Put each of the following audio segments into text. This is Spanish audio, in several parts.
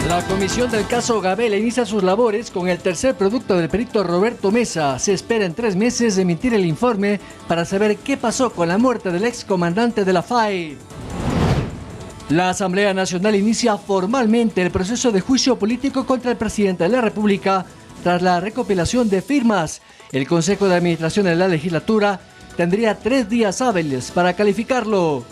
La comisión del caso Gabela inicia sus labores con el tercer producto del perito Roberto Mesa. Se espera en 3 meses emitir el informe para saber qué pasó con la muerte del excomandante de la FAI. La Asamblea Nacional inicia formalmente el proceso de juicio político contra el presidente de la República tras la recopilación de firmas. El Consejo de Administración de la Legislatura tendría 3 días hábiles para calificarlo.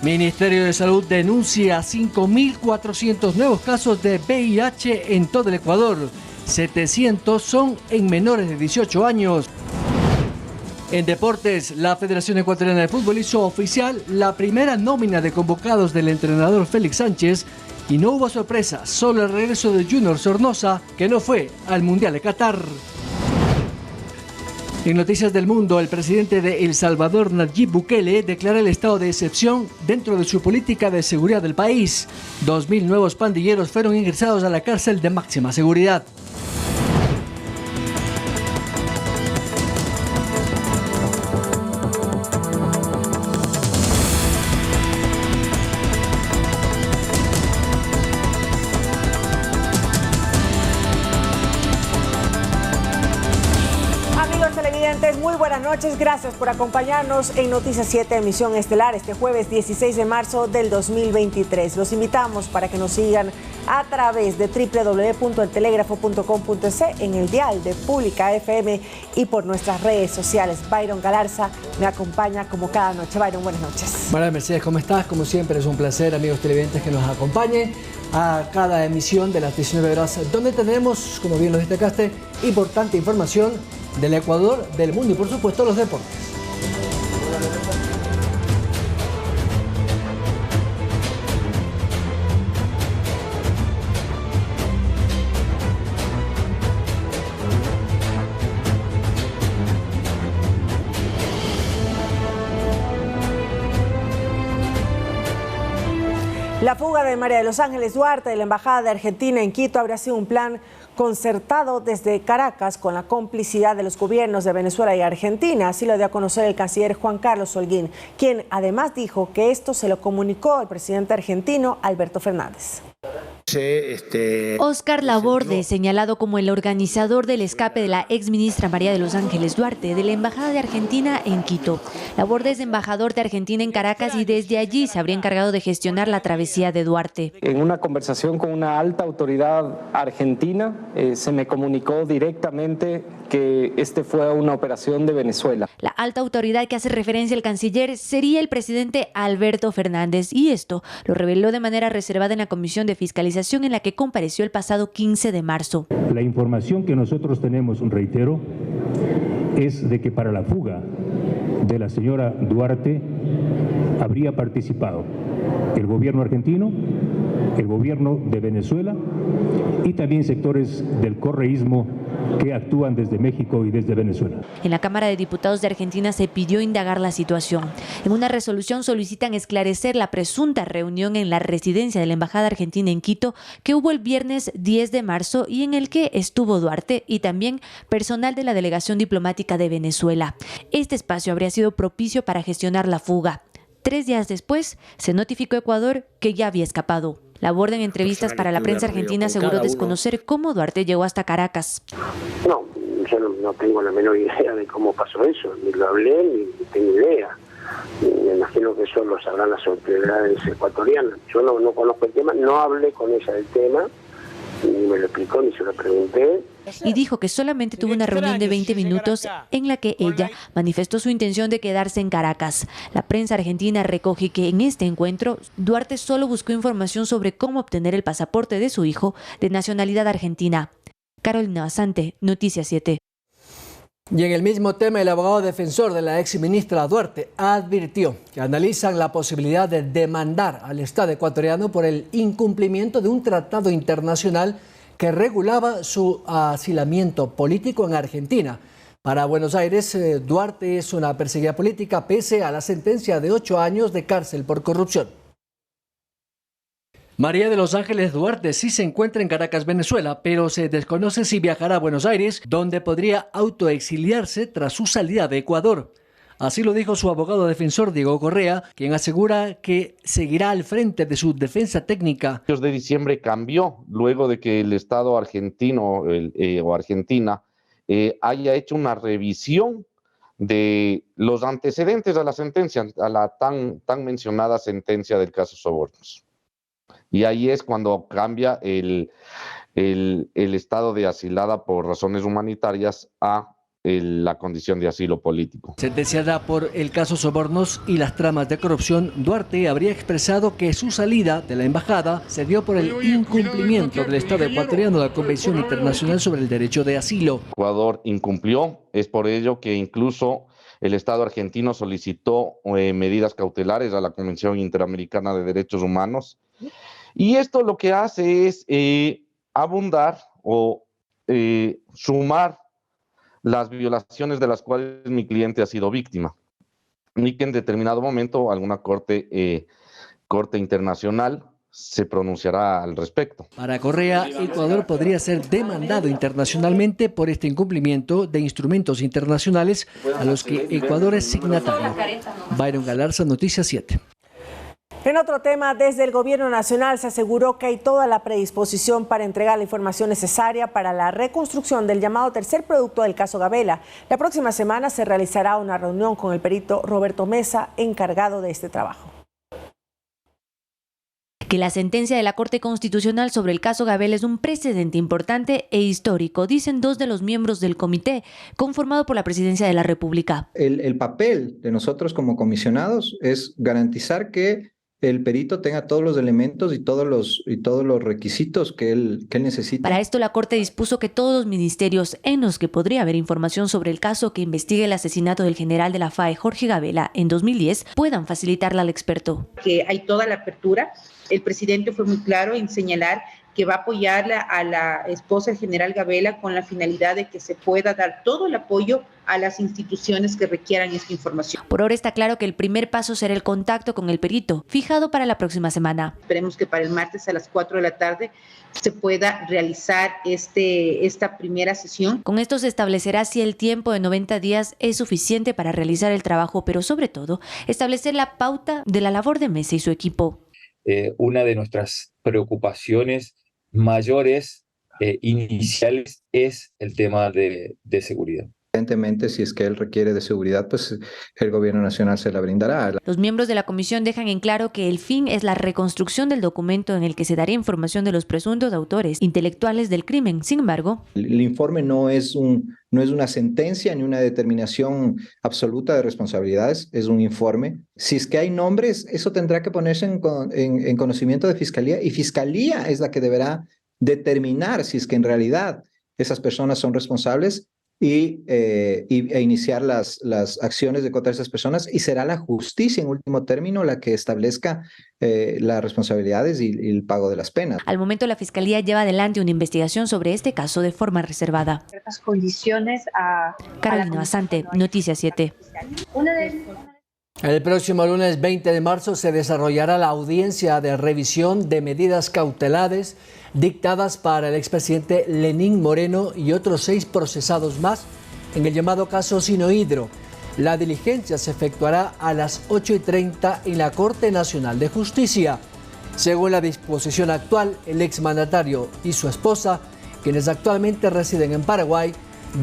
Ministerio de Salud denuncia 5.400 nuevos casos de VIH en todo el Ecuador. 700 son en menores de 18 años. En deportes, la Federación Ecuatoriana de Fútbol hizo oficial la primera nómina de convocados del entrenador Félix Sánchez y no hubo sorpresa, solo el regreso de Junior Sornosa, que no fue al Mundial de Qatar. En Noticias del Mundo, el presidente de El Salvador, Nayib Bukele, declara el estado de excepción dentro de su política de seguridad del país. 2.000 nuevos pandilleros fueron ingresados a la cárcel de máxima seguridad. Muy buenas noches, gracias por acompañarnos en Noticias 7, emisión estelar, este jueves 16 de marzo del 2023. Los invitamos para que nos sigan a través de www.eltelegrafo.com.es, en el dial de Pública FM y por nuestras redes sociales. Byron Galarza me acompaña como cada noche. Byron, buenas noches. María Mercedes, ¿cómo estás? Como siempre es un placer, amigos televidentes, que nos acompañen a cada emisión de las 19 horas, donde tenemos, como bien lo destacaste, importante información del Ecuador, del mundo y por supuesto los deportes. La fuga de María de los Ángeles Duarte de la Embajada de Argentina en Quito habría sido un plan concertado desde Caracas con la complicidad de los gobiernos de Venezuela y Argentina. Así lo dio a conocer el canciller Juan Carlos Holguín, quien además dijo que esto se lo comunicó al presidente argentino Alberto Fernández. Óscar Laborde, señalado como el organizador del escape de la exministra María de los Ángeles Duarte de la Embajada de Argentina en Quito. Laborde es embajador de Argentina en Caracas y desde allí se habría encargado de gestionar la travesía de Duarte. En una conversación con una alta autoridad argentina, se me comunicó directamente que fue una operación de Venezuela. La alta autoridad que hace referencia al canciller sería el presidente Alberto Fernández, y esto lo reveló de manera reservada en la Comisión de Fiscalización en la que compareció el pasado 15 de marzo. La información que nosotros tenemos, reitero, es de que para la fuga de la señora Duarte habría participado el gobierno argentino, el gobierno de Venezuela y también sectores del correísmo que actúan desde México y desde Venezuela. En la Cámara de Diputados de Argentina se pidió indagar la situación. En una resolución solicitan esclarecer la presunta reunión en la residencia de la Embajada Argentina en Quito que hubo el viernes 10 de marzo y en el que estuvo Duarte y también personal de la Delegación Diplomática de Venezuela. Este espacio habría sido propicio para gestionar la fuga. 3 días después, se notificó a Ecuador que ya había escapado. Laborde en entrevistas para la prensa argentina aseguró desconocer cómo Duarte llegó hasta Caracas. No, yo no tengo la menor idea de cómo pasó eso, ni lo hablé, ni tengo idea. Me imagino que eso lo sabrán las autoridades ecuatorianas. Yo no conozco el tema, no hablé con ella del tema, ni me lo explicó, ni se lo pregunté. Y dijo que solamente tuvo una reunión de 20 minutos en la que ella manifestó su intención de quedarse en Caracas. La prensa argentina recoge que en este encuentro Duarte solo buscó información sobre cómo obtener el pasaporte de su hijo de nacionalidad argentina. Carolina Basante, Noticias 7. Y en el mismo tema, el abogado defensor de la exministra Duarte advirtió que analizan la posibilidad de demandar al Estado ecuatoriano por el incumplimiento de un tratado internacional que regulaba su asilamiento político en Argentina. Para Buenos Aires, Duarte es una perseguida política pese a la sentencia de 8 años de cárcel por corrupción. María de los Ángeles Duarte sí se encuentra en Caracas, Venezuela, pero se desconoce si viajará a Buenos Aires, donde podría autoexiliarse tras su salida de Ecuador. Así lo dijo su abogado defensor Diego Correa, quien asegura que seguirá al frente de su defensa técnica. El 2 de diciembre cambió luego de que el Estado argentino o Argentina haya hecho una revisión de los antecedentes a la sentencia, a la tan mencionada sentencia del caso Sobornos. Y ahí es cuando cambia el estado de asilada por razones humanitarias a la condición de asilo político. Sentenciada por el caso Sobornos y las tramas de corrupción, Duarte habría expresado que su salida de la embajada se dio por el incumplimiento del Estado ecuatoriano de la Convención Internacional sobre el Derecho de Asilo. Ecuador incumplió, es por ello que incluso el Estado argentino solicitó medidas cautelares a la Convención Interamericana de Derechos Humanos. Y esto lo que hace es abundar o sumar las violaciones de las cuales mi cliente ha sido víctima, y que en determinado momento alguna corte internacional se pronunciará al respecto. Para Correa, Ecuador podría ser demandado internacionalmente por este incumplimiento de instrumentos internacionales a los que Ecuador es signatario. Byron Galarza, Noticias 7. En otro tema, desde el Gobierno Nacional se aseguró que hay toda la predisposición para entregar la información necesaria para la reconstrucción del llamado tercer producto del caso Gabela. La próxima semana se realizará una reunión con el perito Roberto Mesa, encargado de este trabajo. Que la sentencia de la Corte Constitucional sobre el caso Gabela es un precedente importante e histórico, dicen dos de los miembros del comité conformado por la Presidencia de la República. El papel de nosotros como comisionados es garantizar que el perito tenga todos los elementos y todos los requisitos que él necesita. Para esto, la Corte dispuso que todos los ministerios en los que podría haber información sobre el caso que investigue el asesinato del general de la FAE, Jorge Gabela, en 2010, puedan facilitarla al experto. Que hay toda la apertura. El presidente fue muy claro en señalar que va a apoyar a la esposa del general Gabela con la finalidad de que se pueda dar todo el apoyo a las instituciones que requieran esta información. Por ahora está claro que el primer paso será el contacto con el perito, fijado para la próxima semana. Esperemos que para el martes a las 4 de la tarde se pueda realizar esta primera sesión. Con esto se establecerá si el tiempo de 90 días es suficiente para realizar el trabajo, pero sobre todo establecer la pauta de la labor de Mesa y su equipo. Una de nuestras preocupaciones mayores iniciales es el tema de seguridad. Evidentemente, si es que él requiere de seguridad, pues el Gobierno Nacional se la brindará. Los miembros de la comisión dejan en claro que el fin es la reconstrucción del documento en el que se daría información de los presuntos autores intelectuales del crimen. Sin embargo, el informe no es una sentencia ni una determinación absoluta de responsabilidades, es un informe. Si es que hay nombres, eso tendrá que ponerse en conocimiento de Fiscalía, y Fiscalía es la que deberá determinar si es que en realidad esas personas son responsables e iniciar las acciones de contra esas personas, y será la justicia en último término la que establezca las responsabilidades y el pago de las penas. Al momento la Fiscalía lleva adelante una investigación sobre este caso de forma reservada. Condiciones Carolina Basante, Noticias 7. El próximo lunes 20 de marzo se desarrollará la audiencia de revisión de medidas cautelares dictadas para el expresidente Lenín Moreno y otros 6 procesados más en el llamado caso Sinohydro. La diligencia se efectuará a las 8:30 en la Corte Nacional de Justicia. Según la disposición actual, el exmandatario y su esposa, quienes actualmente residen en Paraguay,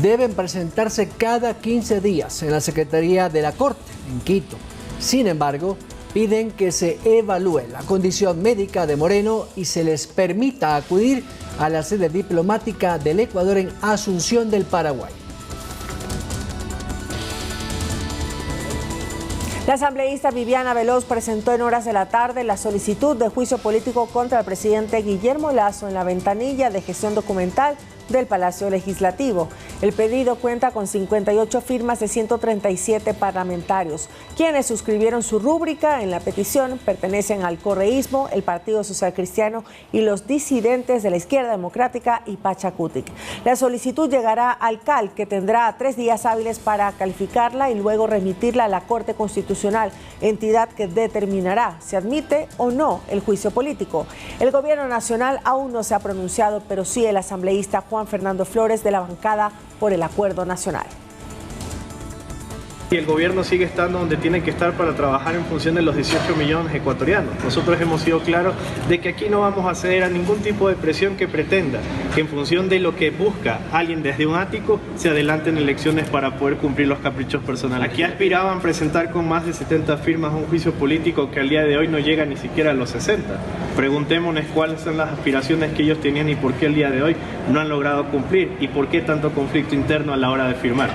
deben presentarse cada 15 días en la Secretaría de la Corte, en Quito. Sin embargo, piden que se evalúe la condición médica de Moreno y se les permita acudir a la sede diplomática del Ecuador en Asunción del Paraguay. La asambleísta Viviana Veloz presentó en horas de la tarde la solicitud de juicio político contra el presidente Guillermo Lasso en la ventanilla de gestión documental del Palacio Legislativo. El pedido cuenta con 58 firmas de 137 parlamentarios. Quienes suscribieron su rúbrica en la petición pertenecen al correísmo, el Partido Social Cristiano y los disidentes de la Izquierda Democrática y Pachacutic. La solicitud llegará al CAL, que tendrá 3 días hábiles para calificarla y luego remitirla a la Corte Constitucional, entidad que determinará si admite o no el juicio político. El Gobierno Nacional aún no se ha pronunciado, pero sí el asambleísta Juan Fernando Flores, de la bancada por el Acuerdo Nacional. Y el gobierno sigue estando donde tiene que estar para trabajar en función de los 18 millones ecuatorianos. Nosotros hemos sido claros de que aquí no vamos a ceder a ningún tipo de presión que pretenda que en función de lo que busca alguien desde un ático se adelanten elecciones para poder cumplir los caprichos personales. Aquí aspiraban a presentar con más de 70 firmas un juicio político que al día de hoy no llega ni siquiera a los 60. Preguntémonos cuáles son las aspiraciones que ellos tenían y por qué al día de hoy no han logrado cumplir y por qué tanto conflicto interno a la hora de firmar.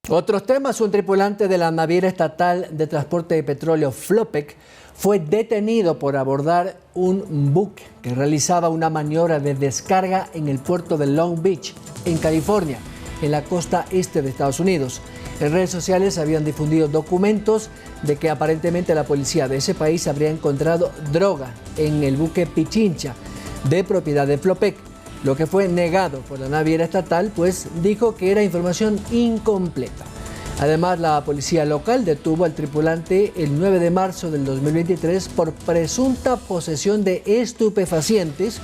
Otros temas, un tripulante de la naviera estatal de transporte de petróleo Flopec fue detenido por abordar un buque que realizaba una maniobra de descarga en el puerto de Long Beach, en California, en la costa este de Estados Unidos. En redes sociales habían difundido documentos de que aparentemente la policía de ese país habría encontrado droga en el buque Pichincha, de propiedad de Flopec, lo que fue negado por la naviera estatal, pues dijo que era información incompleta. Además, la policía local detuvo al tripulante el 9 de marzo del 2023 por presunta posesión de estupefacientes,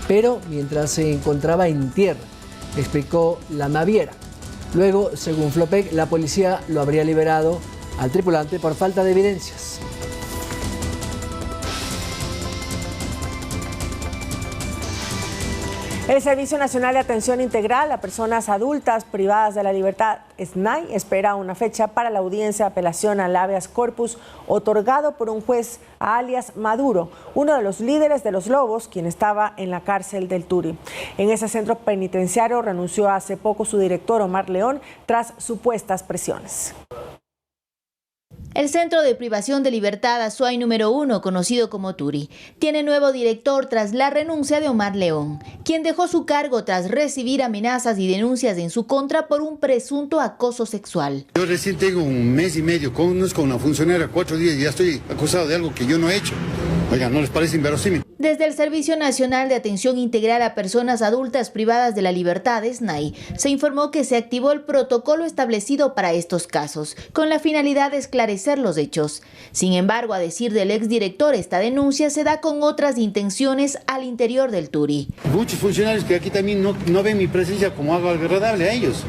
pero mientras se encontraba en tierra, explicó la naviera. Luego, según Flopec, la policía lo habría liberado al tripulante por falta de evidencias. El Servicio Nacional de Atención Integral a Personas Adultas Privadas de la Libertad, SNAI, espera una fecha para la audiencia de apelación al habeas corpus otorgado por un juez a alias Maduro, uno de los líderes de los Lobos, quien estaba en la cárcel del Turi. En ese centro penitenciario renunció hace poco su director, Omar León, tras supuestas presiones. El Centro de Privación de Libertad Azuay número 1, conocido como Turi, tiene nuevo director tras la renuncia de Omar León, quien dejó su cargo tras recibir amenazas y denuncias en su contra por un presunto acoso sexual. Yo recién tengo un mes y medio, conozco a una funcionaria 4 días y ya estoy acusado de algo que yo no he hecho. Oigan, ¿no les parece inverosímil? Desde el Servicio Nacional de Atención Integral a Personas Adultas Privadas de la Libertad, SNAI, se informó que se activó el protocolo establecido para estos casos, con la finalidad de esclarecer los hechos. Sin embargo, a decir del exdirector, esta denuncia se da con otras intenciones al interior del Turi. Muchos funcionarios que aquí también no ven mi presencia como algo agradable a ellos,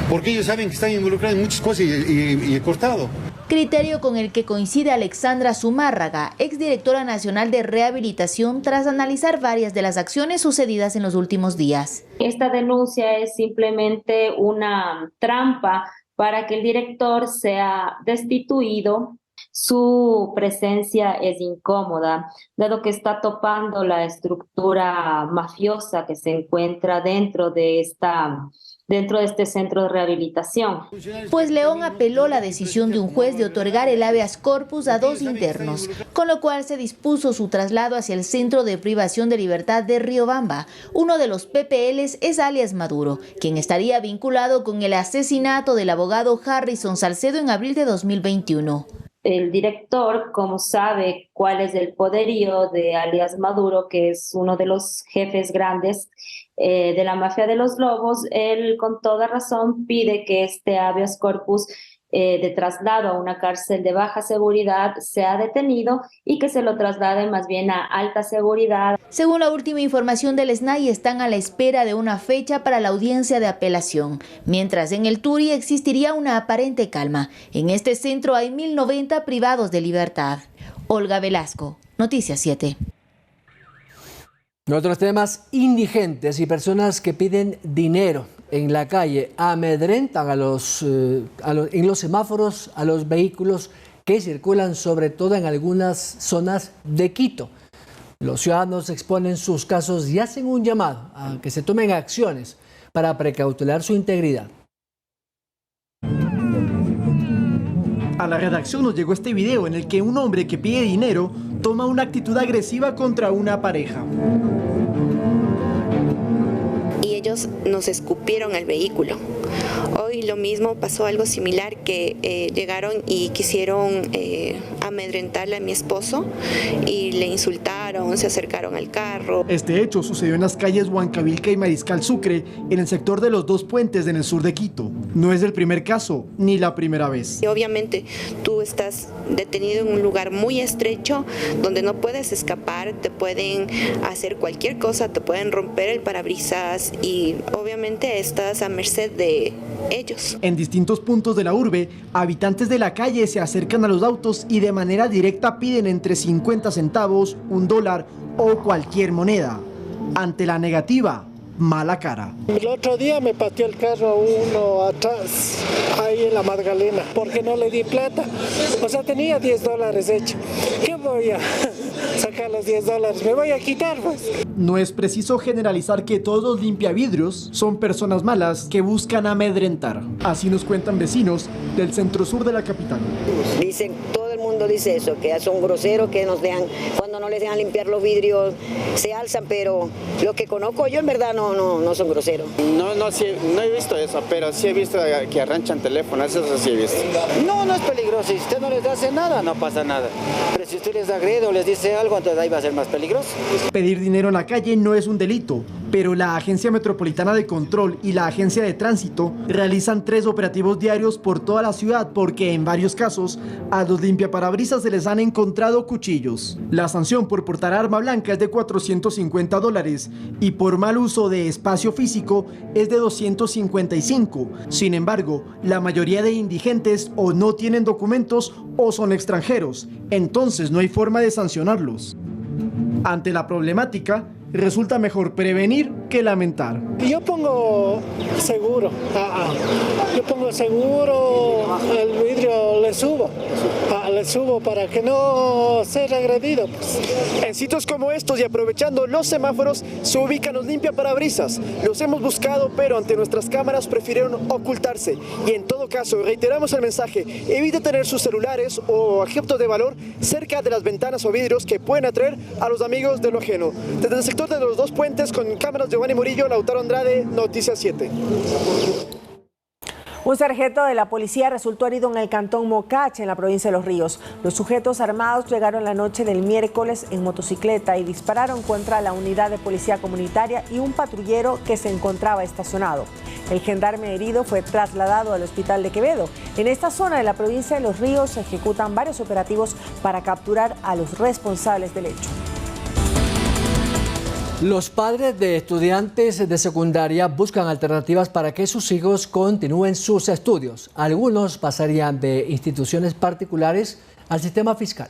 porque ellos saben que están involucrados en muchas cosas y he cortado. Criterio con el que coincide Alexandra Zumárraga, exdirectora nacional de rehabilitación, tras analizar varias de las acciones sucedidas en los últimos días. Esta denuncia es simplemente una trampa para que el director sea destituido. Su presencia es incómoda, dado que está topando la estructura mafiosa que se encuentra dentro de este centro de rehabilitación. Pues León apeló la decisión de un juez de otorgar el habeas corpus a 2 internos, con lo cual se dispuso su traslado hacia el Centro de Privación de Libertad de Riobamba. Uno de los PPLs es alias Maduro, quien estaría vinculado con el asesinato del abogado Harrison Salcedo en abril de 2021. El director, como sabe cuál es el poderío de alias Maduro, que es uno de los jefes grandes de la mafia de los Lobos, él con toda razón pide que este habeas corpus de traslado a una cárcel de baja seguridad sea detenido y que se lo traslade más bien a alta seguridad. Según la última información del SNAI, están a la espera de una fecha para la audiencia de apelación, mientras en el Turi existiría una aparente calma. En este centro hay 1090 privados de libertad. Olga Velasco, Noticias 7. En otros temas, indigentes y personas que piden dinero en la calle amedrentan en los semáforos a los vehículos que circulan sobre todo en algunas zonas de Quito. Los ciudadanos exponen sus casos y hacen un llamado a que se tomen acciones para precautelar su integridad. A la redacción nos llegó este video en el que un hombre que pide dinero toma una actitud agresiva contra una pareja. Y ellos nos escupieron al vehículo. Hoy lo mismo, pasó algo similar, que llegaron y quisieron amedrentarle a mi esposo y le insultaron, se acercaron al carro. Este hecho sucedió en las calles Huancavilca y Mariscal Sucre, en el sector de los 2 puentes en el sur de Quito. No es el primer caso, ni la primera vez. Y obviamente tú estás detenido en un lugar muy estrecho, donde no puedes escapar, te pueden hacer cualquier cosa, te pueden romper el parabrisas y obviamente estás a merced de ellos. ellos. En distintos puntos de la urbe, habitantes de la calle se acercan a los autos y de manera directa piden entre 50 centavos, $1 o cualquier moneda. Ante la negativa, mala cara. El otro día me pateó el carro uno atrás, ahí en la Magdalena, porque no le di plata. O sea, tenía $10 hecho. ¿Qué voy a sacar los $10? Me voy a quitar, pues. No es preciso generalizar que todos los limpiavidrios son personas malas que buscan amedrentar. Así nos cuentan vecinos del centro sur de la capital. Dicen, todo el mundo dice eso, que son groseros, que nos dejan, cuando no les dejan limpiar los vidrios, se alzan, pero lo que conozco yo en verdad no son groseros. No he visto eso, pero sí he visto que arranchan teléfonos, eso sí he visto. No es peligroso, si usted no les hace nada, no pasa nada. Pero si usted les agrede o les dice algo, entonces ahí va a ser más peligroso. Pedir dinero en la calle no es un delito, pero la Agencia Metropolitana de Control y la Agencia de Tránsito realizan 3 operativos diarios por toda la ciudad porque en varios casos a los limpiaparabrisas se les han encontrado cuchillos. La sanción por portar arma blanca es de $450 y por mal uso de espacio físico es de $255. Sin embargo, la mayoría de indigentes o no tienen documentos o son extranjeros, entonces no hay forma de sancionarlos. Ante la problemática, resulta mejor prevenir que lamentar. Yo pongo seguro. Yo pongo seguro, el vidrio le subo para que no sea agredido. Pues. En sitios como estos y aprovechando los semáforos se ubican los limpiaparabrisas. Los hemos buscado, pero ante nuestras cámaras prefirieron ocultarse. Y en todo caso, reiteramos el mensaje: evite tener sus celulares o objetos de valor cerca de las ventanas o vidrios que pueden atraer a los amigos de lo ajeno. Desde el sector de los Dos Puentes, con cámaras de Giovanni Murillo, Lautaro Andrade, Noticias 7. Un sargento de la policía resultó herido en el cantón Mocache, en la provincia de Los Ríos. Los sujetos armados llegaron la noche del miércoles en motocicleta y dispararon contra la unidad de policía comunitaria y un patrullero que se encontraba estacionado. El gendarme herido fue trasladado al hospital de Quevedo. En esta zona de la provincia de Los Ríos se ejecutan varios operativos para capturar a los responsables del hecho. Los padres de estudiantes de secundaria buscan alternativas para que sus hijos continúen sus estudios. Algunos pasarían de instituciones particulares al sistema fiscal.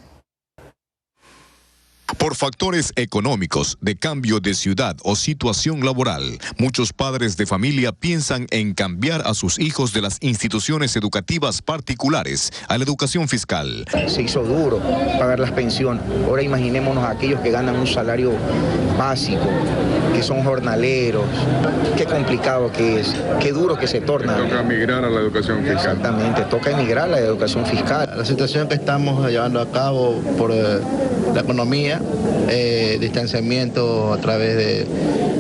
Por factores económicos, de cambio de ciudad o situación laboral, muchos padres de familia piensan en cambiar a sus hijos de las instituciones educativas particulares a la educación fiscal. Se hizo duro pagar las pensiones. Ahora imaginémonos a aquellos que ganan un salario básico, que son jornaleros. Qué complicado que es, qué duro que se torna. Toca migrar a la educación fiscal. Exactamente, toca emigrar a la educación fiscal. La situación que estamos llevando a cabo por la economía, distanciamiento a través de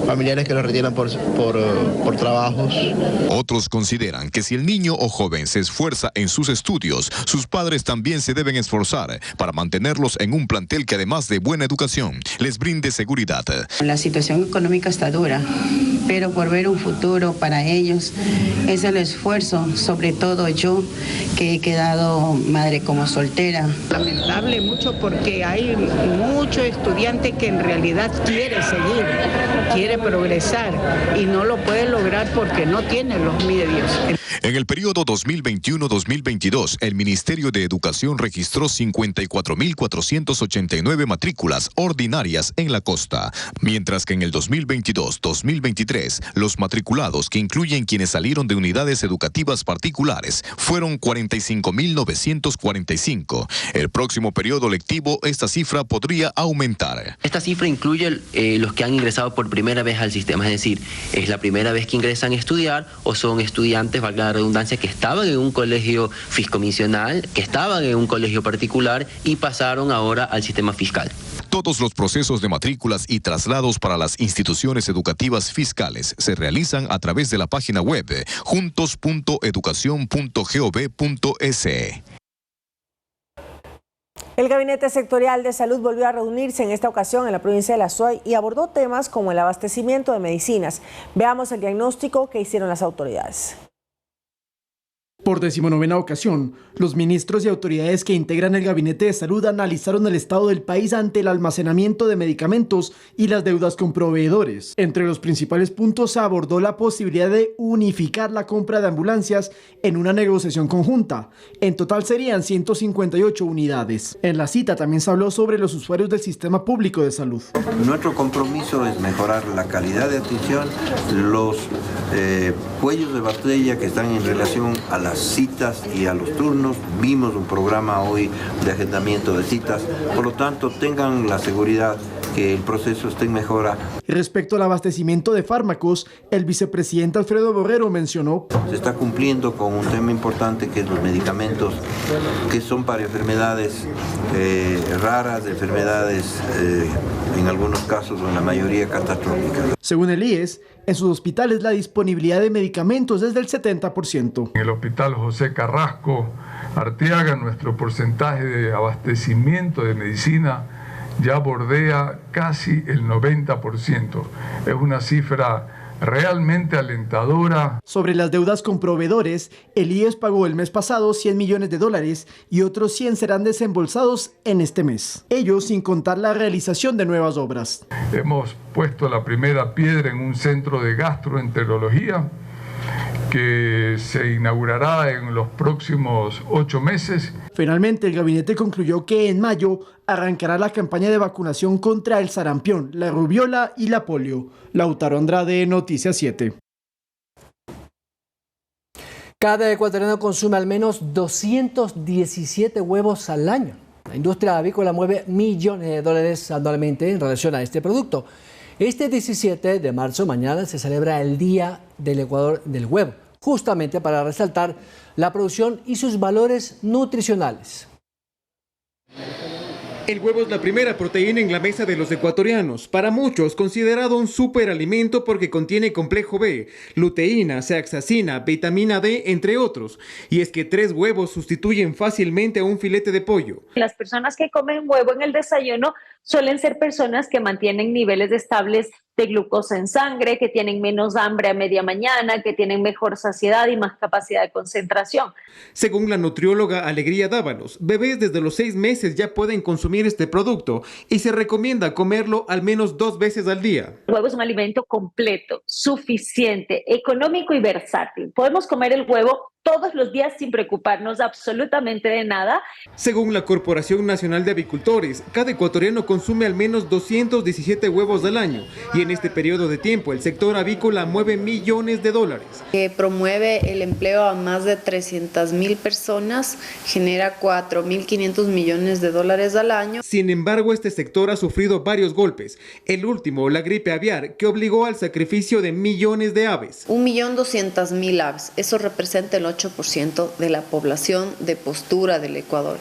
familiares que los retiran por trabajos. Otros consideran que si el niño o joven se esfuerza en sus estudios, sus padres también se deben esforzar para mantenerlos en un plantel que, además de buena educación, les brinde seguridad. La situación económica está dura, pero por ver un futuro para ellos es el esfuerzo, sobre todo yo que he quedado madre como soltera. Lamentable mucho porque hay mucho estudiante que en realidad quiere seguir, quiere progresar y no lo puede lograr porque no tiene los medios. En el periodo 2021-2022, el Ministerio de Educación registró 54.489 matrículas ordinarias en la costa, mientras que en el 2022-2023, los matriculados, que incluyen quienes salieron de unidades educativas particulares, fueron 45.945. El próximo periodo lectivo, esta cifra podría aumentar. Esta cifra incluye los que han ingresado por primera vez al sistema, es decir, es la primera vez que ingresan a estudiar o son estudiantes, valga la redundancia, que estaban en un colegio fiscomisional, que estaban en un colegio particular y pasaron ahora al sistema fiscal. Todos los procesos de matrículas y traslados para las instituciones educativas fiscales se realizan a través de la página web juntos.educacion.gov.es. El Gabinete Sectorial de Salud volvió a reunirse en esta ocasión en la provincia de La Suay y abordó temas como el abastecimiento de medicinas. Veamos el diagnóstico que hicieron las autoridades. Por 19ª ocasión, los ministros y autoridades que integran el Gabinete de Salud analizaron el estado del país ante el almacenamiento de medicamentos y las deudas con proveedores. Entre los principales puntos se abordó la posibilidad de unificar la compra de ambulancias en una negociación conjunta. En total serían 158 unidades. En la cita también se habló sobre los usuarios del sistema público de salud. Nuestro compromiso es mejorar la calidad de atención, los cuellos de botella que están en relación a las citas y a los turnos. Vimos un programa hoy de agendamiento de citas, por lo tanto tengan la seguridad que el proceso esté en mejora. Respecto al abastecimiento de fármacos, el vicepresidente Alfredo Borrero mencionó: se está cumpliendo con un tema importante que es los medicamentos que son para enfermedades raras, enfermedades en algunos casos o en la mayoría catastróficas. Según el IES, en sus hospitales la disponibilidad de medicamentos es del 70%. En el Hospital José Carrasco Arteaga, nuestro porcentaje de abastecimiento de medicina ya bordea casi el 90%. Es una cifra realmente alentadora. Sobre las deudas con proveedores, el IES pagó el mes pasado $100 millones y otros 100 serán desembolsados en este mes. Ellos sin contar la realización de nuevas obras. Hemos puesto la primera piedra en un centro de gastroenterología que se inaugurará en los próximos 8 meses. Finalmente, el gabinete concluyó que en mayo arrancará la campaña de vacunación contra el sarampión, la rubiola y la polio. Lautaro Andrade, Noticias 7. Cada ecuatoriano consume al menos 217 huevos al año. La industria avícola mueve millones de dólares anualmente en relación a este producto. Este 17 de marzo, mañana, se celebra el Día del Ecuador del Huevo, justamente para resaltar la producción y sus valores nutricionales. El huevo es la primera proteína en la mesa de los ecuatorianos, para muchos considerado un superalimento porque contiene complejo B, luteína, zeaxantina, vitamina D, entre otros. Y es que 3 huevos sustituyen fácilmente a un filete de pollo. Las personas que comen huevo en el desayuno suelen ser personas que mantienen niveles estables de glucosa en sangre, que tienen menos hambre a media mañana, que tienen mejor saciedad y más capacidad de concentración. Según la nutrióloga Alegría Dávalos, bebés desde los 6 meses ya pueden consumir este producto y se recomienda comerlo al menos 2 veces al día. El huevo es un alimento completo, suficiente, económico y versátil. Podemos comer el huevo todos los días sin preocuparnos absolutamente de nada. Según la Corporación Nacional de Avicultores, cada ecuatoriano consume al menos 217 huevos al año y en este periodo de tiempo el sector avícola mueve millones de dólares. Promueve el empleo a más de 300,000 personas, genera 4.500 millones de dólares al año. Sin embargo, este sector ha sufrido varios golpes. El último, la gripe aviar, que obligó al sacrificio de millones de aves. 1.200.000 aves, eso representa el 8% de la población de postura del Ecuador.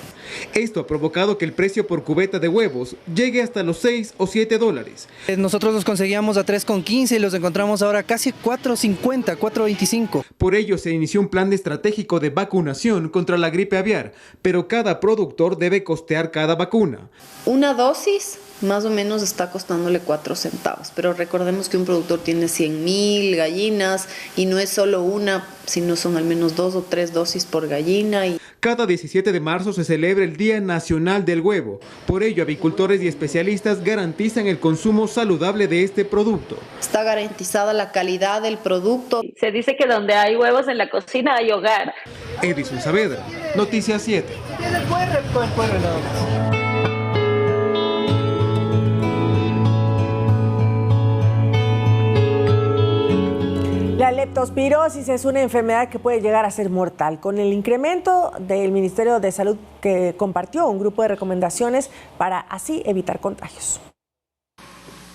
Esto ha provocado que el precio por cubeta de huevos llegue hasta los 6 o 7 dólares. Nosotros los conseguíamos a 3,15 y los encontramos ahora casi 4,50, 4,25. Por ello se inició un plan estratégico de vacunación contra la gripe aviar, pero cada productor debe costear cada vacuna. Una dosis más o menos está costándole 4 centavos, pero recordemos que un productor tiene 100,000 gallinas y no es solo una, sino son al menos 2 o 3 dosis por gallina. Cada 17 de marzo se celebra el Día Nacional del Huevo. Por ello, avicultores y especialistas garantizan el consumo saludable de este producto. Está garantizada la calidad del producto. Se dice que donde hay huevos en la cocina hay hogar. Edison Saavedra, Noticias 7. La leptospirosis es una enfermedad que puede llegar a ser mortal. Con el incremento del Ministerio de Salud que compartió un grupo de recomendaciones para así evitar contagios.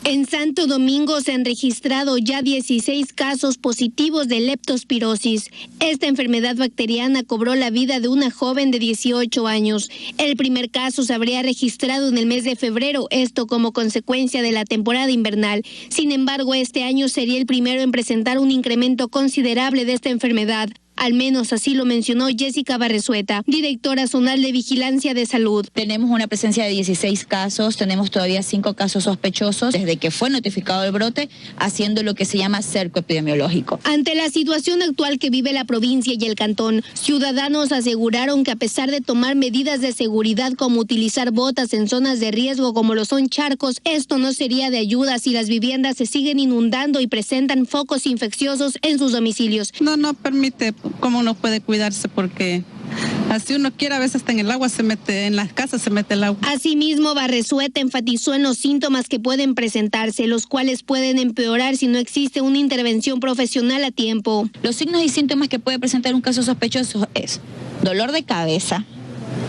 En Santo Domingo se han registrado ya 16 casos positivos de leptospirosis. Esta enfermedad bacteriana cobró la vida de una joven de 18 años. El primer caso se habría registrado en el mes de febrero, esto como consecuencia de la temporada invernal. Sin embargo, este año sería el primero en presentar un incremento considerable de esta enfermedad. Al menos así lo mencionó Jessica Barresueta, directora zonal de Vigilancia de Salud. Tenemos una presencia de 16 casos, tenemos todavía 5 casos sospechosos desde que fue notificado el brote, haciendo lo que se llama cerco epidemiológico. Ante la situación actual que vive la provincia y el cantón, ciudadanos aseguraron que a pesar de tomar medidas de seguridad como utilizar botas en zonas de riesgo como lo son charcos, esto no sería de ayuda si las viviendas se siguen inundando y presentan focos infecciosos en sus domicilios. No permite cómo uno puede cuidarse, porque así uno quiere, a veces hasta en el agua se mete, en las casas se mete el agua. Asimismo, Barresueta enfatizó en los síntomas que pueden presentarse, los cuales pueden empeorar si no existe una intervención profesional a tiempo. Los signos y síntomas que puede presentar un caso sospechoso es dolor de cabeza,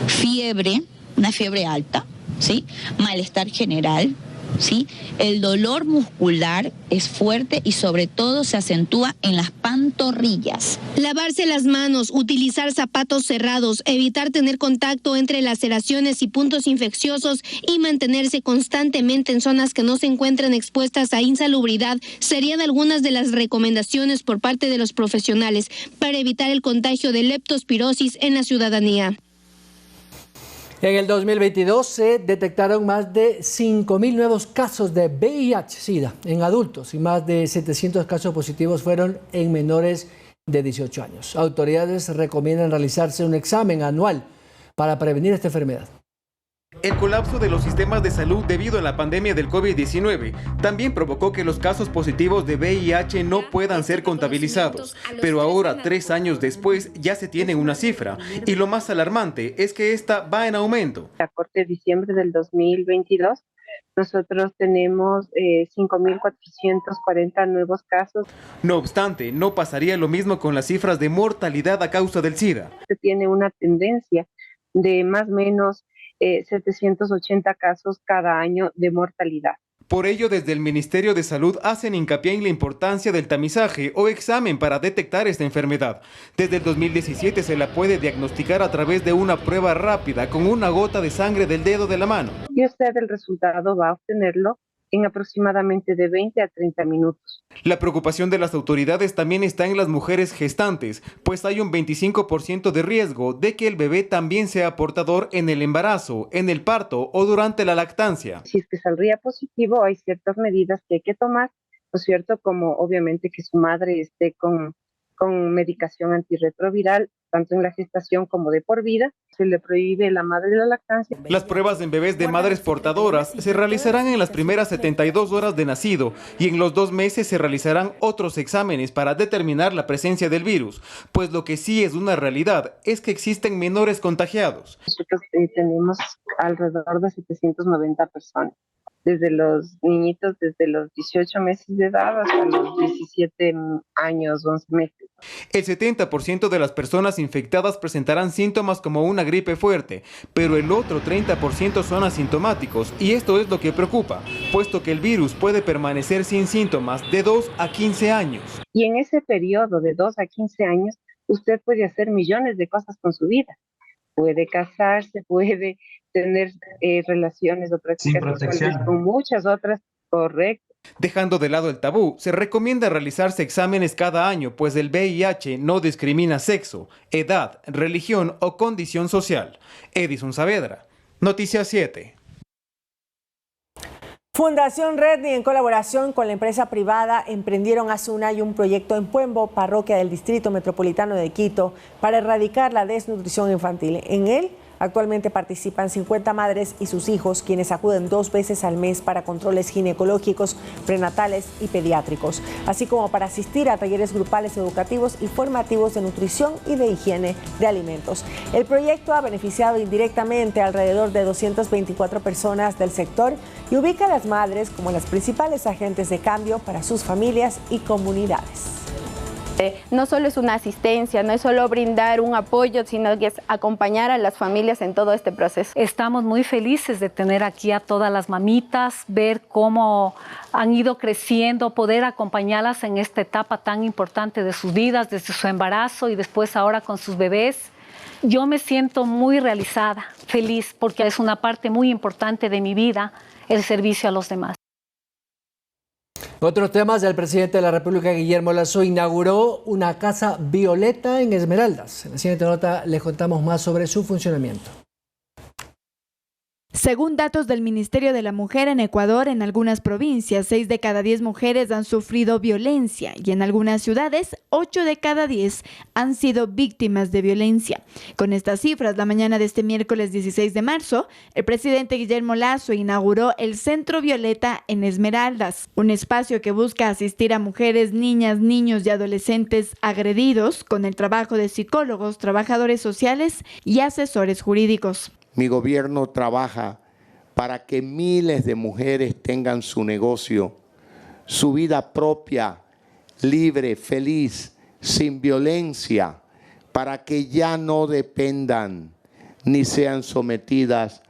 fiebre, una fiebre alta, ¿sí? Malestar general, ¿sí? El dolor muscular es fuerte y sobre todo se acentúa en las pantorrillas. Lavarse las manos, utilizar zapatos cerrados, evitar tener contacto entre laceraciones y puntos infecciosos y mantenerse constantemente en zonas que no se encuentran expuestas a insalubridad serían algunas de las recomendaciones por parte de los profesionales para evitar el contagio de leptospirosis en la ciudadanía. En el 2022 se detectaron más de 5.000 nuevos casos de VIH-Sida en adultos y más de 700 casos positivos fueron en menores de 18 años. Autoridades recomiendan realizarse un examen anual para prevenir esta enfermedad. El colapso de los sistemas de salud debido a la pandemia del COVID-19 también provocó que los casos positivos de VIH no puedan ser contabilizados. Pero ahora, 3 años después, ya se tiene una cifra. Y lo más alarmante es que esta va en aumento. A corte de diciembre del 2022, nosotros tenemos 5.440 nuevos casos. No obstante, no pasaría lo mismo con las cifras de mortalidad a causa del SIDA. Se tiene una tendencia de más o menos 780 casos cada año de mortalidad. Por ello, desde el Ministerio de Salud hacen hincapié en la importancia del tamizaje o examen para detectar esta enfermedad. Desde el 2017 se la puede diagnosticar a través de una prueba rápida con una gota de sangre del dedo de la mano. Y usted el resultado va a obtenerlo en aproximadamente de 20 a 30 minutos. La preocupación de las autoridades también está en las mujeres gestantes, pues hay un 25% de riesgo de que el bebé también sea portador en el embarazo, en el parto o durante la lactancia. Si es que saldría positivo, hay ciertas medidas que hay que tomar, ¿no es cierto? Como obviamente que su madre esté con medicación antirretroviral, tanto en la gestación como de por vida. Se le prohíbe a la madre la lactancia. Las pruebas en bebés de madres portadoras se realizarán en las primeras 72 horas de nacido y en los 2 meses se realizarán otros exámenes para determinar la presencia del virus, pues lo que sí es una realidad es que existen menores contagiados. Nosotros tenemos alrededor de 790 personas. Desde los niñitos, desde los 18 meses de edad hasta los 17 años, 11 meses. El 70% de las personas infectadas presentarán síntomas como una gripe fuerte, pero el otro 30% son asintomáticos y esto es lo que preocupa, puesto que el virus puede permanecer sin síntomas de 2 a 15 años. Y en ese periodo de 2 a 15 años, usted puede hacer millones de cosas con su vida. Puede casarse, puede tener relaciones o prácticas sexuales con muchas otras, correcto. Dejando de lado el tabú, se recomienda realizarse exámenes cada año, pues el VIH no discrimina sexo, edad, religión o condición social. Edison Saavedra, Noticias 7. Fundación Redni, en colaboración con la empresa privada, emprendieron hace un año un proyecto en Puembo, parroquia del Distrito Metropolitano de Quito, para erradicar la desnutrición infantil. En él actualmente participan 50 madres y sus hijos, quienes acuden 2 veces al mes para controles ginecológicos, prenatales y pediátricos, así como para asistir a talleres grupales educativos y formativos de nutrición y de higiene de alimentos. El proyecto ha beneficiado indirectamente a alrededor de 224 personas del sector y ubica a las madres como las principales agentes de cambio para sus familias y comunidades. No solo es una asistencia, no es solo brindar un apoyo, sino que es acompañar a las familias en todo este proceso. Estamos muy felices de tener aquí a todas las mamitas, ver cómo han ido creciendo, poder acompañarlas en esta etapa tan importante de sus vidas, desde su embarazo y después ahora con sus bebés. Yo me siento muy realizada, feliz, porque es una parte muy importante de mi vida, el servicio a los demás. Otros temas, el presidente de la República, Guillermo Lasso, inauguró una casa violeta en Esmeraldas. En la siguiente nota les contamos más sobre su funcionamiento. Según datos del Ministerio de la Mujer en Ecuador, en algunas provincias, 6 de cada 10 mujeres han sufrido violencia y en algunas ciudades, 8 de cada 10 han sido víctimas de violencia. Con estas cifras, la mañana de este miércoles 16 de marzo, el presidente Guillermo Lasso inauguró el Centro Violeta en Esmeraldas, un espacio que busca asistir a mujeres, niñas, niños y adolescentes agredidos con el trabajo de psicólogos, trabajadores sociales y asesores jurídicos. Mi gobierno trabaja para que miles de mujeres tengan su negocio, su vida propia, libre, feliz, sin violencia, para que ya no dependan ni sean sometidas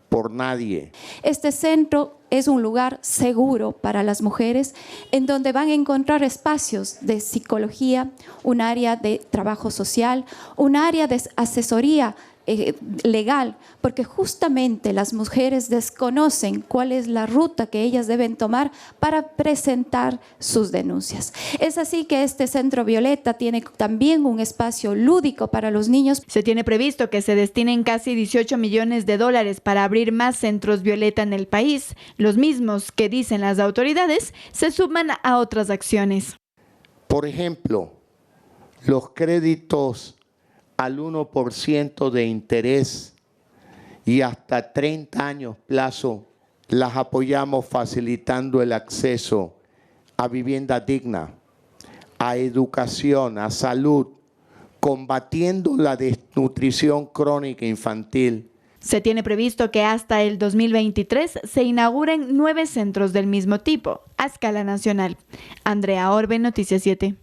por nadie. Este centro es un lugar seguro para las mujeres en donde van a encontrar espacios de psicología, un área de trabajo social, un área de asesoría legal, porque justamente las mujeres desconocen cuál es la ruta que ellas deben tomar para presentar sus denuncias. Es así que este Centro Violeta tiene también un espacio lúdico para los niños. Se tiene previsto que se destinen casi 18 millones de dólares para abrir más centros Violeta en el país, los mismos que, dicen las autoridades, se suman a otras acciones. Por ejemplo, los créditos al 1% de interés y hasta 30 años plazo, las apoyamos facilitando el acceso a vivienda digna, a educación, a salud, combatiendo la desnutrición crónica infantil. Se tiene previsto que hasta el 2023 se inauguren 9 centros del mismo tipo, a escala nacional. Andrea Orbe, Noticias 7.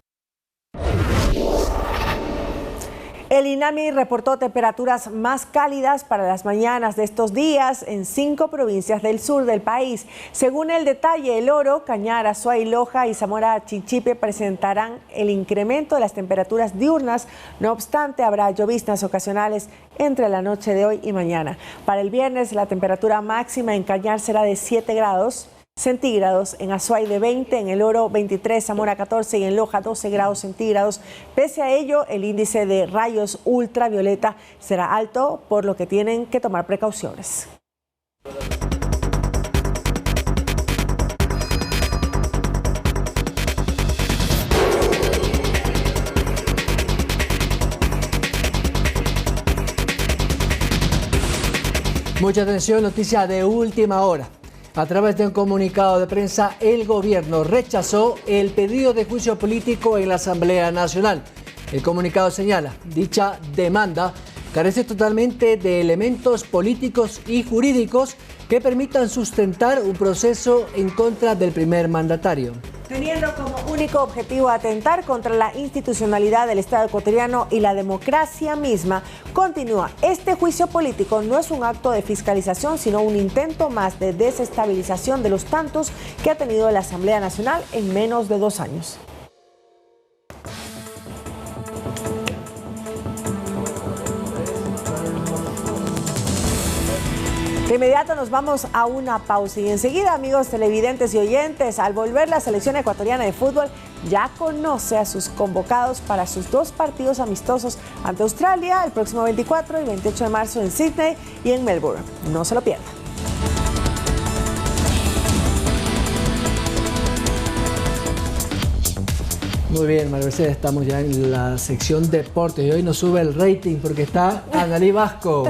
El INAMI reportó temperaturas más cálidas para las mañanas de estos días en 5 provincias del sur del país. Según el detalle, El Oro, Cañar, Azuay, Loja y Zamora Chinchipe presentarán el incremento de las temperaturas diurnas. No obstante, habrá lloviznas ocasionales entre la noche de hoy y mañana. Para el viernes, la temperatura máxima en Cañar será de 7 grados centígrados, en Azuay de 20, en El Oro 23, Zamora 14 y en Loja 12 grados centígrados. Pese a ello, el índice de rayos ultravioleta será alto, por lo que tienen que tomar precauciones. Mucha atención, noticia de última hora. A través de un comunicado de prensa, el gobierno rechazó el pedido de juicio político en la Asamblea Nacional. El comunicado señala, dicha demanda carece totalmente de elementos políticos y jurídicos que permitan sustentar un proceso en contra del primer mandatario. Teniendo como único objetivo atentar contra la institucionalidad del Estado ecuatoriano y la democracia misma, continúa. Este juicio político no es un acto de fiscalización, sino un intento más de desestabilización de los tantos que ha tenido la Asamblea Nacional en menos de 2 años. De inmediato nos vamos a una pausa y enseguida, amigos televidentes y oyentes, al volver la selección ecuatoriana de fútbol ya conoce a sus convocados para sus 2 partidos amistosos ante Australia el próximo 24 y 28 de marzo en Sydney y en Melbourne. No se lo pierdan. Muy bien, María Mercedes, estamos ya en la sección deportes y hoy nos sube el rating porque está Analí Vasco.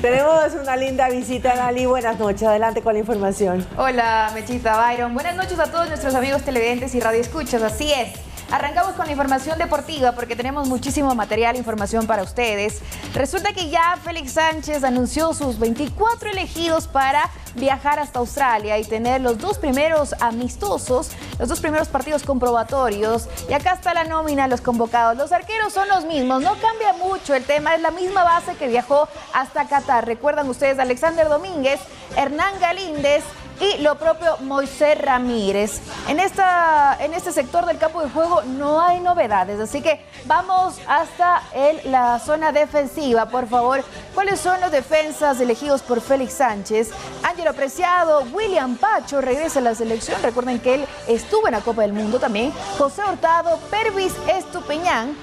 Tenemos una linda visita, Analí. Buenas noches, adelante con la información. Hola, Mechita, Byron. Buenas noches a todos nuestros amigos televidentes y radioescuchas. Así es. Arrancamos con la información deportiva porque tenemos muchísimo material e información para ustedes. Resulta que ya Félix Sánchez anunció sus 24 elegidos para viajar hasta Australia y tener los 2 primeros amistosos, los 2 primeros partidos comprobatorios. Y acá está la nómina de los convocados. Los arqueros son los mismos, no cambia mucho el tema, es la misma base que viajó hasta Qatar. Recuerdan ustedes, Alexander Domínguez, Hernán Galíndez y lo propio Moisés Ramírez. En este sector del campo de juego no hay novedades, así que vamos hasta la zona defensiva, por favor. ¿Cuáles son los defensas elegidos por Félix Sánchez? Ángel arquero preciado, William Pacho, regresa a la selección. Recuerden que él estuvo en la Copa del Mundo también. José Hurtado, Pervis Estupiñán,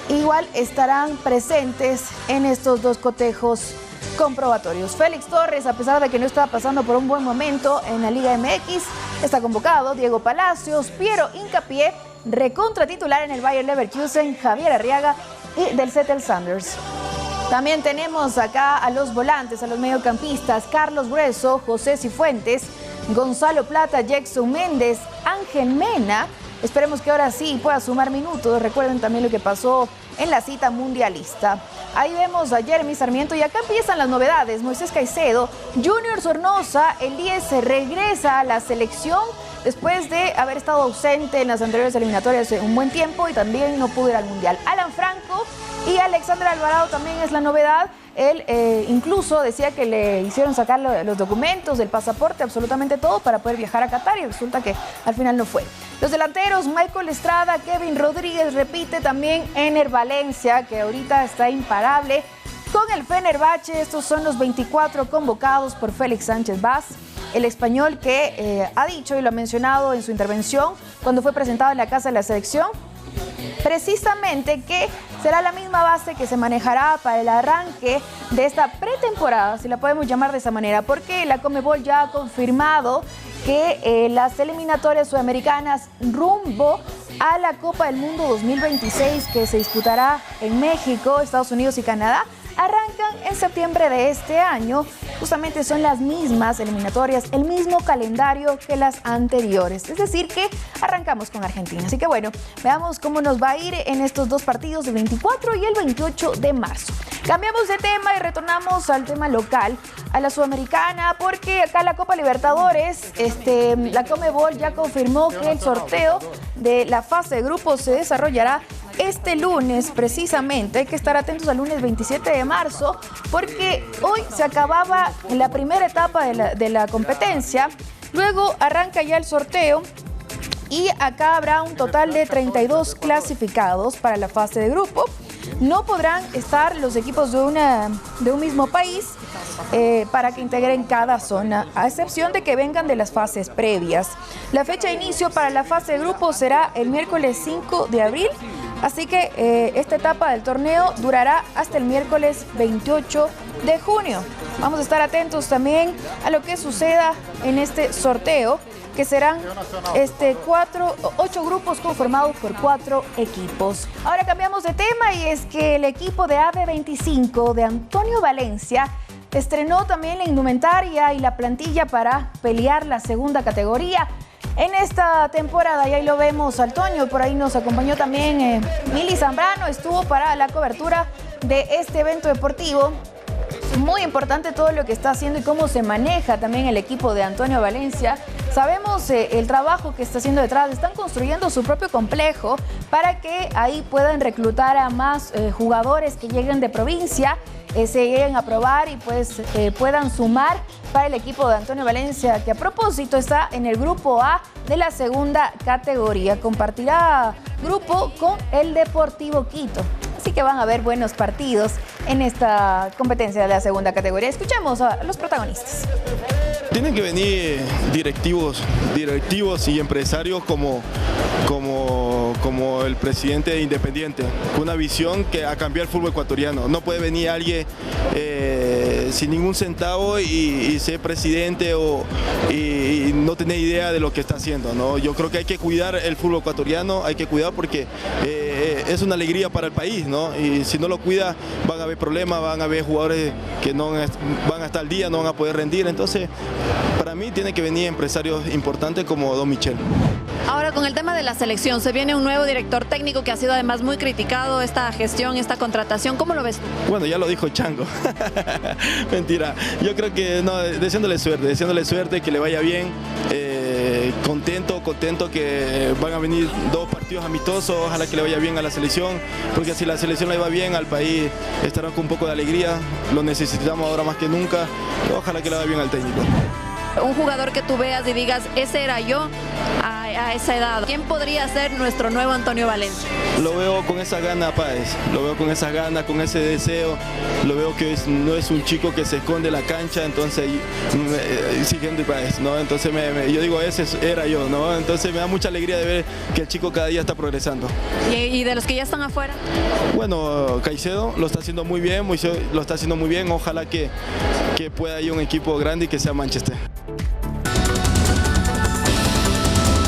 igual estarán presentes en estos dos cotejos comprobatorios. Félix Torres, a pesar de que no está pasando por un buen momento en la Liga MX, está convocado. Diego Palacios, Piero Hincapié, recontra titular en el Bayer Leverkusen, Javier Arriaga y del Seattle Sounders. También tenemos acá a los volantes, a los mediocampistas, Carlos Grueso, José Cifuentes, Gonzalo Plata, Jackson Méndez, Ángel Mena. Esperemos que ahora sí pueda sumar minutos. Recuerden también lo que pasó en la cita mundialista. Ahí vemos a Jeremy Sarmiento y acá empiezan las novedades. Moisés Caicedo, Junior Sornosa, el 10 se regresa a la selección después de haber estado ausente en las anteriores eliminatorias un buen tiempo y también no pudo ir al Mundial. Alan Franco y Alexander Alvarado también es la novedad. Él incluso decía que le hicieron sacar los documentos, el pasaporte, absolutamente todo para poder viajar a Qatar y resulta que al final no fue. Los delanteros, Michael Estrada, Kevin Rodríguez, repite también Ener Valencia, que ahorita está imparable con el Fenerbahce. Estos son los 24 convocados por Félix Sánchez Vaz, el español que ha dicho y lo ha mencionado en su intervención cuando fue presentado en la Casa de la Selección, precisamente que será la misma base que se manejará para el arranque de esta pretemporada, si la podemos llamar de esa manera, porque la Conmebol ya ha confirmado que las eliminatorias sudamericanas rumbo a la Copa del Mundo 2026, que se disputará en México, Estados Unidos y Canadá, arrancan en septiembre de este año. Justamente son las mismas eliminatorias, el mismo calendario que las anteriores. Es decir, que arrancamos con Argentina. Así que bueno, veamos cómo nos va a ir en estos dos partidos, el 24 y el 28 de marzo. Cambiamos de tema y retornamos al tema local, a la Sudamericana, porque acá la Copa Libertadores, la Conmebol ya confirmó que el sorteo de la fase de grupos se desarrollará este lunes precisamente. Hay que estar atentos al lunes 27 de marzo porque hoy se acababa la primera etapa de la competencia, luego arranca ya el sorteo y acá habrá un total de 32 clasificados para la fase de grupo. No podrán estar los equipos de un mismo país para que integren cada zona, a excepción de que vengan de las fases previas. La fecha de inicio para la fase de grupo será el miércoles 5 de abril, así que esta etapa del torneo durará hasta el miércoles 28 de junio. Vamos a estar atentos también a lo que suceda en este sorteo, que serán 8 grupos conformados por 4 equipos. Ahora cambiamos de tema y es que el equipo de AB25 de Antonio Valencia estrenó también la indumentaria y la plantilla para pelear la segunda categoría en esta temporada. Y ahí lo vemos al Toño, por ahí nos acompañó también Mili Zambrano, estuvo para la cobertura de este evento deportivo. Muy importante todo lo que está haciendo y cómo se maneja también el equipo de Antonio Valencia. Sabemos el trabajo que está haciendo detrás. Están construyendo su propio complejo para que ahí puedan reclutar a más jugadores que lleguen de provincia, se lleguen a probar y pues puedan sumar para el equipo de Antonio Valencia, que a propósito está en el grupo A de la segunda categoría. Compartirá grupo con el Deportivo Quito. Así que van a haber buenos partidos en esta competencia de la segunda categoría. Escuchemos a los protagonistas. Tienen que venir directivos y empresarios como el presidente de Independiente, con una visión que a cambiar el fútbol ecuatoriano. No puede venir alguien sin ningún centavo y ser presidente y no tener idea de lo que está haciendo, ¿no? Yo creo que hay que cuidar el fútbol ecuatoriano, hay que cuidar porque es una alegría para el país, ¿no? Y si no lo cuida van a haber problemas, van a haber jugadores que no van a estar al día, no van a poder rendir. Entonces, para mí tiene que venir empresarios importantes como Don Michel. Ahora, con el tema de la selección, se viene un nuevo director técnico que ha sido además muy criticado, esta gestión, esta contratación. ¿Cómo lo ves tú? Bueno, ya lo dijo Chango. Mentira. Yo creo que, no, deseándole suerte, que le vaya bien. Contento que van a venir 2 partidos amistosos, ojalá que le vaya bien a la selección, porque si la selección le va bien al país estará con un poco de alegría, lo necesitamos ahora más que nunca, ojalá que le vaya bien al técnico. Un jugador que tú veas y digas, ese era yo a esa edad. ¿Quién podría ser nuestro nuevo Antonio Valencia? Lo veo con esa gana, Páez. Lo veo con esa gana, con ese deseo. Lo veo que no es un chico que se esconde en la cancha, entonces siguiendo Páez, ¿no? Entonces yo digo, ese era yo, ¿no? Entonces me da mucha alegría de ver que el chico cada día está progresando. ¿Y de los que ya están afuera? Bueno, Caicedo lo está haciendo muy bien, Moisés lo está haciendo muy bien. Ojalá que pueda ir un equipo grande y que sea Manchester.